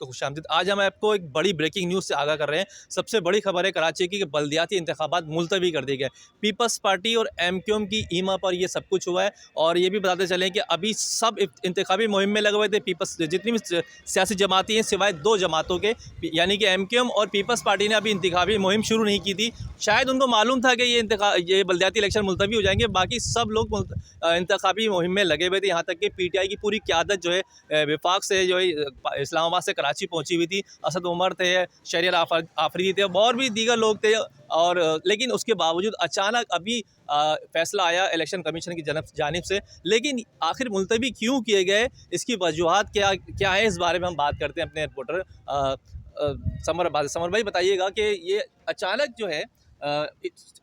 आपको खुशामदीद। आज हम आपको एक बड़ी ब्रेकिंग न्यूज़ से आगाह कर रहे हैं। सबसे बड़ी खबर है कराची की कि बल्दियाती इंतखाबात मुलतवी कर दिए गए। पीपल्स पार्टी और एमक्यूएम की ईमा पर ये सब कुछ हुआ है। और ये भी बताते चलें कि अभी सब इंतखाबी मुहिम में लगे हुए थे। पीपल्स जितनी भी सियासी जमातें हैं सिवाय 2 जमातों के, यानी कि एमक्यूएम और पीपल्स पार्टी ने अभी इंतखाबी मुहिम शुरू नहीं की थी। शायद उनको मालूम था कि ये बल्दियाती इलेक्शन मुलतवी हो जाएंगे। बाकी सब लोग इंतखाबी मुहिम में लगे हुए थे। यहाँ तक कि पीटीआई की पूरी क़यादत जो है विफाक से जो है इस्लामाबाद से कराची पहुंची हुई थी। असद उमर थे, शहरियार आफरीदी थे और भी दीगर लोग थे। और लेकिन उसके बावजूद अचानक अभी फैसला आया इलेक्शन कमीशन की जानिब से। लेकिन आखिर मुलतवी क्यों किए गए, इसकी वजूहात क्या क्या है, इस बारे में हम बात करते हैं अपने रिपोर्टर समर भाई बताइएगा कि ये अचानक जो है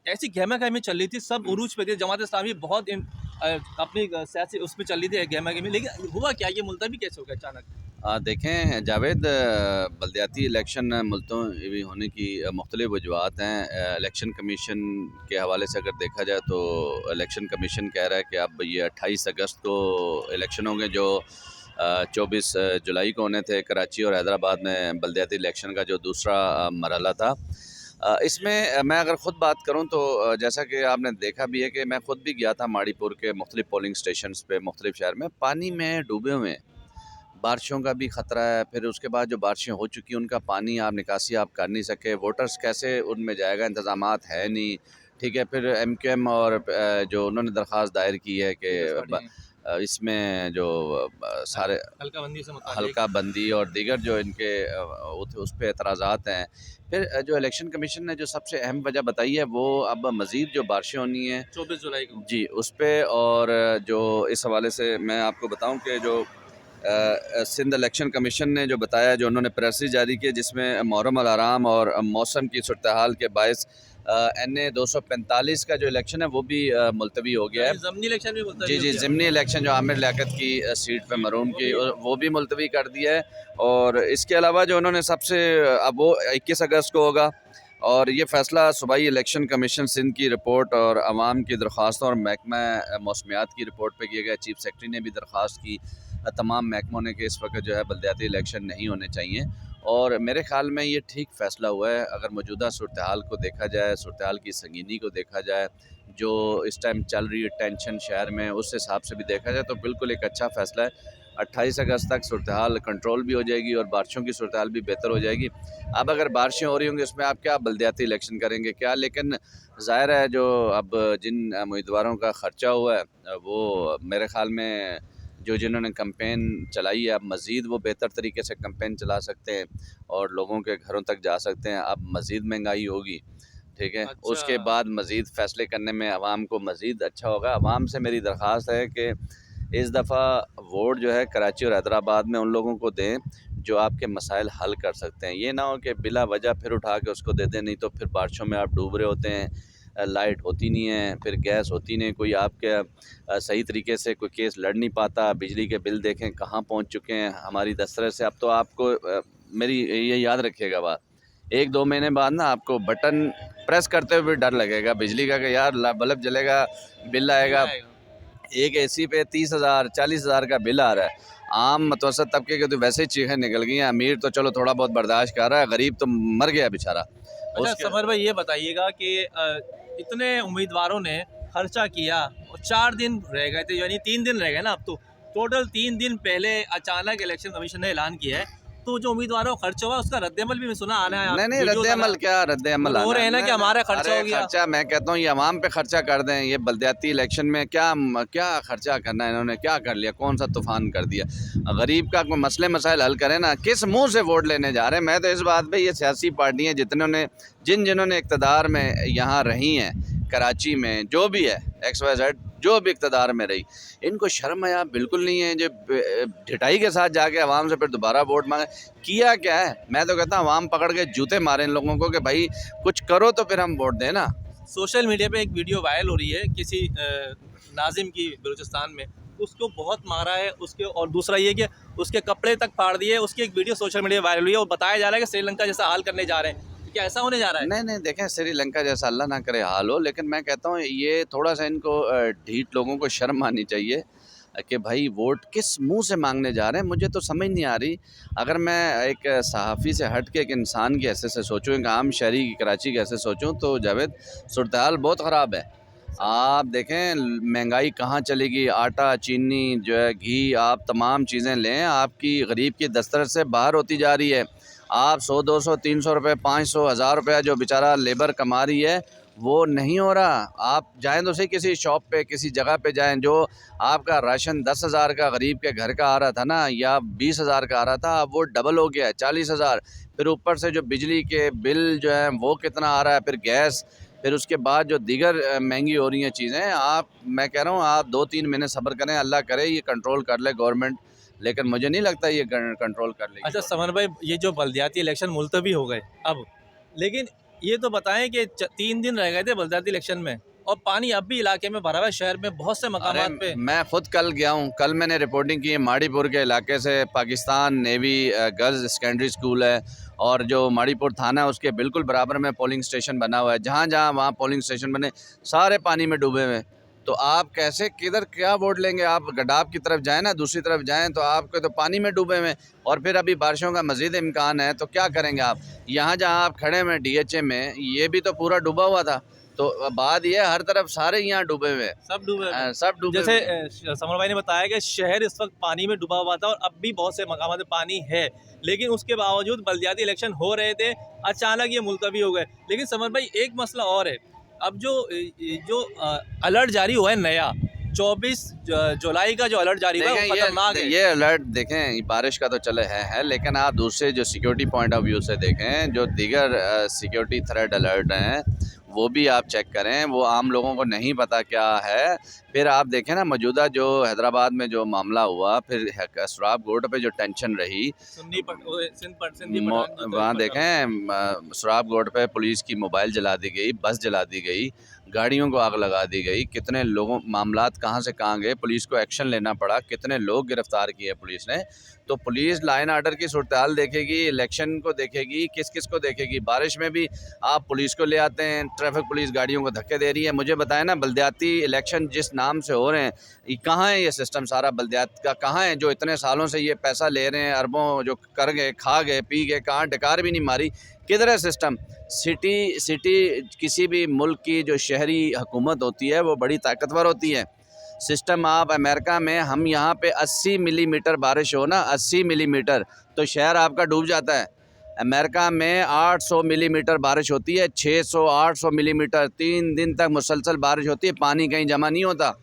ऐसी गहमा गहमी चल रही थी, सब उरूज पे थे, जमात इस्लामी बहुत अपनी सियासी उसमें चल रही थी गहमा गहमी, लेकिन हुआ क्या, ये मुलतवी कैसे हो गया अचानक? देखें जावेद, बल्दियाती इलेक्शन मुलतवी होने की मुख्तलिफ़ वजूहत हैं। इलेक्शन कमीशन के हवाले से अगर देखा जाए तो इलेक्शन कमीशन कह रहा है कि अब ये 28 अगस्त को इलेक्शन होंगे, जो 24 जुलाई को होने थे। कराची और हैदराबाद में बल्दियाती इलेक्शन का जो दूसरा मरहला था, इसमें मैं अगर ख़ुद बात करूं तो जैसा कि आपने देखा भी है कि मैं ख़ुद भी गया था माड़ीपुर के मुख्तलिफ़ पोलिंग स्टेशंस पे मुख्तलिफ़ शहर में। पानी में डूबे हुए हैं, बारिशों का भी ख़तरा है। फिर उसके बाद जो बारिशें हो चुकी हैं उनका पानी आप निकासी आप कर नहीं सके, वोटर्स कैसे उनमें जाएगा, इंतज़ामात है नहीं, ठीक है। फिर एमक्यूएम और जो उन्होंने दरख्वास्त दायर की है कि इसमें जो सारे हल्का बंदी और दीगर जो इनके उस पर एतराज़ात हैं। फिर जो इलेक्शन कमीशन ने जो सबसे अहम वजह बताई है वो अब मज़ीद जो बारिशें होनी है 24 जुलाई को जी उस पर। और जो इस हवाले से मैं आपको बताऊं कि जो सिंध इलेक्शन कमीशन ने जो बताया, जो उन्होंने प्रेसेस जारी किया जिसमें मुहर्रम अल हराम और मौसम की सूरत हाल के बायस NA 245 का जो इलेक्शन है वो भी मुलतवी हो गया है। ज़मीनी इलेक्शन भी मुलतवी जी हो जी, गया। ज़मीनी इलेक्शन जो आमिर लियाकत की सीट पे मरूम की, वो भी मुलतवी कर दिया है। और इसके अलावा जो उन्होंने सबसे अब वो 21 अगस्त को होगा। और ये फ़ैसला सूबाई इलेक्शन कमीशन सिंध की रिपोर्ट और आवाम की दरख्वास्तों और महकमा मौसमियात की रिपोर्ट पे किया गया। चीफ सेक्रेटरी ने भी दरख्वास्त की तमाम महकमों ने कि इस वक्त जो है बल्दियाती इलेक्शन नहीं होने चाहिए। और मेरे ख़्याल में ये ठीक फ़ैसला हुआ है। अगर मौजूदा सूरत हाल को देखा जाए, सूरत हाल की संगीनी को देखा जाए, जो इस टाइम चल रही है टेंशन शहर में, उस हिसाब से भी देखा जाए तो बिल्कुल एक अच्छा फ़ैसला है। 28 अगस्त तक सूरत हाल कंट्रोल भी हो जाएगी और बारिशों की सूरत हाल भी बेहतर हो जाएगी। अब अगर बारिशें हो रही होंगी उसमें आप क्या बल्दियाती इलेक्शन करेंगे क्या, लेकिन ज़ाहिर है जो अब जिन उम्मीदवारों का ख़र्चा हुआ है वो मेरे ख़्याल में जिन्होंने कैंपेन चलाई है अब मज़ीद वो बेहतर तरीके से कैंपेन चला सकते हैं और लोगों के घरों तक जा सकते हैं। अब मज़ीद महंगाई होगी, ठीक है। अच्छा। उसके बाद मज़ीद फ़ैसले करने में आवाम को मज़ीद अच्छा होगा। आवाम से मेरी दरख्वास्त है कि इस दफ़ा वोट जो है कराची और हैदराबाद में उन लोगों को दें जो आपके मसाइल हल कर सकते हैं। ये ना हो कि बिला वजह फिर उठा के उसको दे दें, नहीं तो फिर बारिशों में आप डूब रहे होते हैं, लाइट होती नहीं है, फिर गैस होती नहीं, कोई आपके सही तरीके से कोई केस लड़ नहीं पाता। बिजली के बिल देखें कहाँ पहुँच चुके हैं हमारी दस्तरस से। अब तो आपको मेरी ये याद रखिएगा बात, 1-2 महीने बाद ना आपको बटन प्रेस करते हुए डर लगेगा बिजली का कि यार बल्ब जलेगा, बिल आएगा। एक एसी पे 30,000 40,000 का बिल आ रहा है। आम मतवसत तबके के तो वैसे ही चीखें निकल गई हैं। अमीर तो चलो थोड़ा बहुत बर्दाश्त कर रहा है, गरीब तो मर गया बेचारा। अच्छा समर भाई, ये बताइएगा कि इतने उम्मीदवारों ने खर्चा किया और 4 दिन रह गए थे, यानी 3 दिन रह गए ना, अब तो टोटल 3 दिन पहले अचानक इलेक्शन कमीशन ने ऐलान किया है। तो जो उम्मीदवारों का खर्चा हुआ उसका रद्द-ए-अमल भी मैं सुना आना है। नहीं रद्द-ए-अमल क्या, रद्द-ए-अमल हो रहे हैं ना कि हमारा खर्चा हो गया। खर्चा मैं कहता हूँ ये अवाम पे खर्चा कर दें। ये बल्दियाती इलेक्शन में क्या खर्चा करना है, इन्होंने क्या कर लिया, कौन सा तूफान कर दिया। गरीब का कोई मसले मसाइल हल करें ना, किस मुँह से वोट लेने जा रहे हैं। मैं तो इस बात पर, ये सियासी पार्टियाँ जिन्होंने इक़्तिदार में यहाँ रही हैं, कराची में जो भी है XYZ जो भी इक़्तिदार में रही, इनको शर्म है बिल्कुल नहीं है जो ढिठाई के साथ जाके आवाम से फिर दोबारा वोट मांगे। किया क्या है, मैं तो कहता हूँ आवाम पकड़ के जूते मारे इन लोगों को कि भाई कुछ करो तो फिर हम वोट दें ना। सोशल मीडिया पे एक वीडियो वायरल हो रही है किसी नाजिम की, बलूचिस्तान में, उसको बहुत मारा है उसके, और दूसरा ये कि उसके कपड़े तक फाड़ दिए। उसकी एक वीडियो सोशल मीडिया वायरल हुई है और बताया जा रहा है कि श्रीलंका जैसा हाल करने जा रहे हैं। क्या ऐसा होने जा रहा है? नहीं देखें, श्रीलंका जैसा अल्लाह ना करे हाल हो, लेकिन मैं कहता हूँ ये थोड़ा सा इनको ढीठ लोगों को शर्म आनी चाहिए। कि भाई वोट किस मुंह से मांगने जा रहे हैं, मुझे तो समझ नहीं आ रही। अगर मैं एक सहाफ़ी से हट के एक इंसान की हैसियत से सोचूं, एक आम शहरी की कराची की हैसियत से सोचूं, तो जावेद सूरत हाल बहुत ख़राब है। आप देखें महंगाई कहाँ चलेगी, आटा, चीनी जो है, घी, आप तमाम चीज़ें लें, आपकी गरीब की दस्तरस से बाहर होती जा रही है। आप 100, 200, 300 रुपये, 500, 1000 रुपया जो बेचारा लेबर कमा रही है, वो नहीं हो रहा। आप जाएं तो सही किसी शॉप पे, किसी जगह पे जाएं, जो आपका राशन 10,000 का गरीब के घर का आ रहा था ना, या 20,000 का आ रहा था, अब वो डबल हो गया है, 40,000। फिर ऊपर से जो बिजली के बिल जो है वो कितना आ रहा है, फिर गैस, फिर उसके बाद जो दीगर महंगी हो रही हैं चीज़ें। आप, मैं कह रहा हूँ, आप 2-3 महीने सब्र करें, अल्लाह करे ये कंट्रोल कर ले गवर्नमेंट, लेकिन मुझे नहीं लगता ये कंट्रोल कर लेगी। अच्छा समर भाई, ये जो बल्दियाती इलेक्शन मुलतवी हो गए अब, लेकिन ये तो बताएं कि 3 दिन रह गए थे बल्दियाती इलेक्शन में, और पानी अब भी इलाके में भरा हुआ है, शहर में बहुत से मकामात पे। मैं खुद कल गया हूँ, कल मैंने रिपोर्टिंग की है माड़ीपुर के इलाके से। Pakistan navy girls secondary school है, और जो माड़ीपुर थाना है उसके बिल्कुल बराबर में पोलिंग स्टेशन बना हुआ है। जहाँ जहाँ वहाँ पोलिंग स्टेशन बने, सारे पानी में डूबे हुए हैं। तो आप कैसे, किधर क्या वोट लेंगे? आप गडाब की तरफ जाएँ ना, दूसरी तरफ जाएँ, तो आपके तो पानी में डूबे हुए हैं, और फिर अभी बारिशों का मज़ीद इम्कान है, तो क्या करेंगे आप? यहाँ जहाँ आप खड़े हुए DHA में, ये भी तो पूरा डूबा हुआ था। तो बात ये है, हर तरफ सारे यहाँ डूबे हुए हैं, सब डूबे हुए हैं। सब डूबे जैसे हुए हैं। समर भाई ने बताया कि शहर इस वक्त पानी में डूबा हुआ था, और अब भी बहुत से मकामात में पानी है, लेकिन उसके बावजूद बल्दियाती इलेक्शन हो रहे थे, अचानक ये मुलतवी हो गए। लेकिन समर भाई एक मसला और है, अब जो अलर्ट जारी हुआ है नया, 24 जुलाई का जो अलर्ट जारी हुआ है, वो खतरनाक है। ये अलर्ट देखें, बारिश का तो चले है, लेकिन आप दूसरे जो सिक्योरिटी पॉइंट ऑफ व्यू से देखें, जो दीगर सिक्योरिटी थ्रेट अलर्ट हैं, वो भी आप चेक करें, वो आम लोगों को नहीं पता क्या है। फिर आप देखें ना, मौजूदा जो हैदराबाद में जो मामला हुआ, फिर सुराब गोड पे जो टेंशन रही, सिंधी पठान वहाँ देखें सुराब गोड पे पुलिस की मोबाइल जला दी गई, बस जला दी गई, गाड़ियों को आग लगा दी गई, कितने लोगों, मामलात कहाँ से कहाँ गए, पुलिस को एक्शन लेना पड़ा, कितने लोग गिरफ्तार किए पुलिस ने। तो पुलिस लाइन आर्डर की सूरत हाल देखेगी, इलेक्शन को देखेगी, किस किस को देखेगी। बारिश में भी आप पुलिस को ले आते हैं, ट्रैफिक पुलिस गाड़ियों को धक्के दे रही है। मुझे बताएं ना, बल्दियाती इलेक्शन जिस नाम से हो रहे हैं, ये कहाँ है? ये सिस्टम सारा बल्दियात का कहाँ है, जो इतने सालों से ये पैसा ले रहे हैं, अरबों जो कर गए, खा गए, पी गए, कहाँ डकार भी नहीं मारी, किधर है सिस्टम? सिटी किसी भी मुल्क की जो शहरी हुकूमत होती है वो बड़ी ताकतवर होती है। सिस्टम आप अमेरिका में, हम यहाँ पे 80 मिलीमीटर बारिश हो ना, 80 मिलीमीटर, तो शहर आपका डूब जाता है। अमेरिका में 800 मिलीमीटर बारिश होती है, 600-800 मिलीमीटर, 3 दिन तक मुसलसल बारिश होती है, पानी कहीं जमा नहीं होता।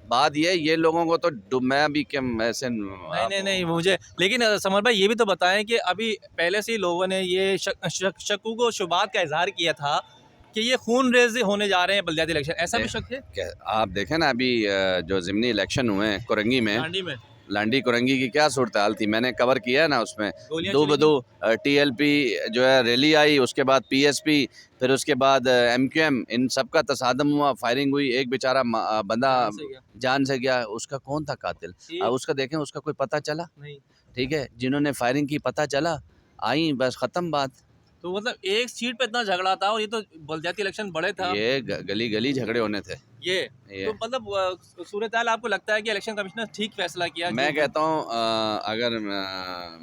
बात ये लोगों को तो मैं भी क्या ऐसे नहीं मुझे, लेकिन समर भाई ये भी तो बताएं कि अभी पहले से ही लोगों ने ये शक्कू को शुबात का इजहार किया था कि ये खून रेज़ होने जा रहे हैं बल्दियाती इलेक्शन, ऐसा भी शक है? आप देखें ना, अभी जो ज़िमनी इलेक्शन हुए हैं कुरंगी में, दांडी में लांडी कुरंगी की क्या सूरत हाल थी, मैंने कवर किया है ना उसमें। गोलियां दो चली बदो TLP जो है रैली आई, उसके बाद PSP, फिर उसके बाद MQM, इन सब का तसादम हुआ, फायरिंग हुई, एक बेचारा बंदा जान से गया। उसका कौन था कातिल? अब उसका देखें, उसका कोई पता चला नहीं। ठीक है, जिन्होंने फायरिंग की पता चला, आई, बस ख़त्म बात। तो मतलब एक सीट पे इतना झगड़ा था, और ये तो बल्दियाती इलेक्शन बड़े था, ये गली गली झगड़े होने थे ये तो मतलब सूरत हाल आपको लगता है कि इलेक्शन कमिश्नर ठीक फैसला किया? मैं कहता हूँ अगर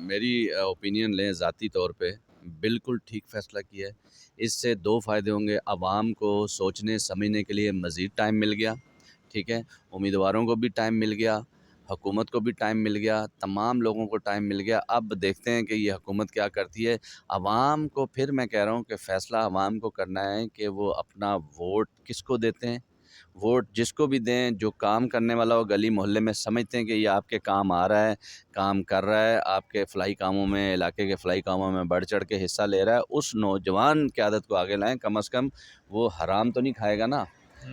मेरी ओपिनियन लें ज़ाती तौर पे, बिल्कुल ठीक फ़ैसला किया है। इससे 2 फ़ायदे होंगे, आवाम को सोचने समझने के लिए मज़ीद टाइम मिल गया, ठीक है, उम्मीदवारों को भी टाइम मिल गया, हुकूमत को भी टाइम मिल गया, तमाम लोगों को टाइम मिल गया। अब देखते हैं कि ये हुकूमत क्या करती है। आवाम को, फिर मैं कह रहा हूँ कि फ़ैसला आवाम को करना है कि वो अपना वोट किसको देते हैं। वोट जिसको भी दें, जो काम करने वाला हो, गली मोहल्ले में समझते हैं कि ये आपके काम आ रहा है, काम कर रहा है, आपके फ़लाही कामों में, इलाके के फ़लाही कामों में बढ़ चढ़ के हिस्सा ले रहा है, उस नौजवान क़यादत को आगे लाएं। कम अज़ कम वो हराम तो नहीं खाएगा ना।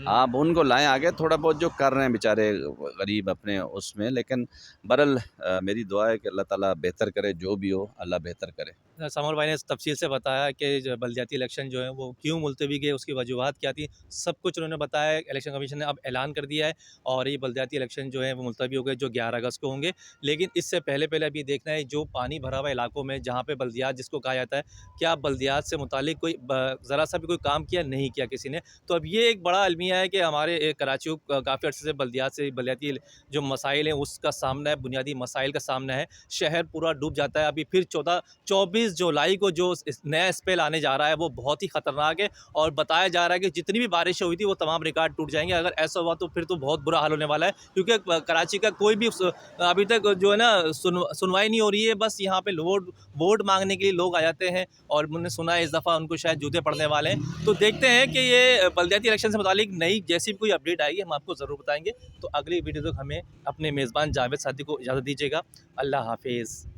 आप उनको लाएं आगे, थोड़ा बहुत जो कर रहे हैं बेचारे गरीब अपने उसमें। लेकिन बहरहाल मेरी दुआ है कि अल्लाह ताला बेहतर करे, जो भी हो अल्लाह बेहतर करे। समर भाई ने तफसील से बताया कि जो बल्दियाती इलेक्शन जो है वो क्यों मुलतवी गए, उसकी वजूहत क्या थी, सब कुछ उन्होंने बताया। इलेक्शन कमीशन ने अब ऐलान कर दिया है और ये बल्दियाती इलेक्शन जो है वो मुलतवी हो गए, जो 11 अगस्त को होंगे। लेकिन इससे पहले अभी देखना है जो पानी भरा हुआ इलाकों में, जहाँ पे बल्दियात जिसको कहा जाता है, क्या बल्दियात से मुतालिक कोई ज़रा सा भी कोई काम किया, नहीं किया किसी ने। तो अब ये एक बड़ा अलमिया है कि हमारे कराची को काफ़ी अर्से से बल्दियाती जो मसाइल हैं उसका सामना है, बुनियादी मसाइल का सामना है। शहर पूरा डूब जाता है। अभी फिर 24 जुलाई को जो नया स्पेल आने जा रहा है वो बहुत ही ख़तरनाक है और बताया जा रहा है कि जितनी भी बारिश हुई थी वो तमाम रिकॉर्ड टूट जाएंगे। अगर ऐसा हुआ तो फिर तो बहुत बुरा हाल होने वाला है, क्योंकि कराची का कोई भी अभी तक जो है ना सुनवाई नहीं हो रही है। बस यहाँ पे वोट मांगने के लिए लोग आ जाते हैं और मैंने सुना है इस दफ़ा उनको शायद जूते पड़ने वाले हैं। तो देखते हैं कि ये बल्दियाती इलेक्शन से मुतालिक नई जैसी भी कोई अपडेट आएगी हम आपको ज़रूर बताएंगे। तो अगली वीडियो तक हमें अपने मेज़बान जावेद सादी को इजाज़त दीजिएगा। अल्लाह हाफिज़।